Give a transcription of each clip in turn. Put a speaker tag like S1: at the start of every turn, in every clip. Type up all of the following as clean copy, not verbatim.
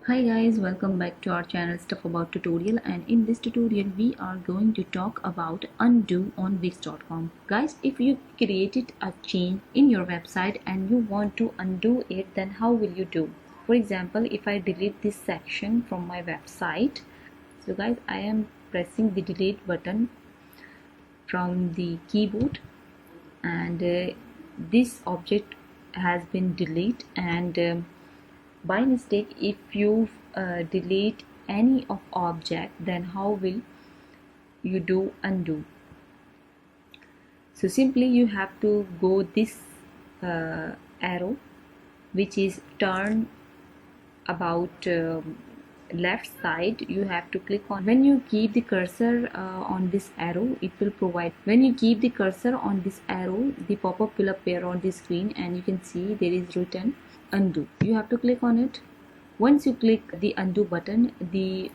S1: Hi guys, welcome back to our channel Stuff About Tutorial, and in this tutorial we are going to talk about undo on Wix.com. Guys, if you created a change in your website and you want to undo it, then how will you do? For example, if I delete this section from my website, so guys, I am pressing the delete button from the keyboard, and this object has been deleted, and by mistake if you delete any of object, then how will you do undo? So simply you have to go this arrow which is turned about left side. You have to click on. When you keep the cursor on this arrow, it will provide. When you keep the cursor on this arrow, the pop-up will appear on the screen and you can see there is written undo. You have to click on it. Once you click the undo button, the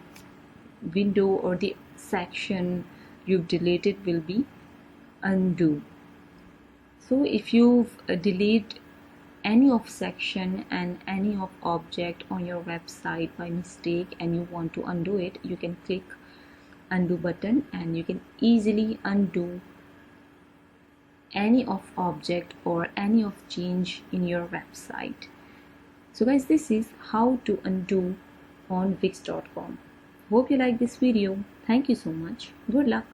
S1: window or the section you've deleted will be undo. So if you delete any of section and any of object on your website by mistake and you want to undo it, you can click undo button and you can easily undo any of object or any of change in your website. So guys, this is how to undo on Wix.com. Hope you like this video. Thank you so much. Good luck.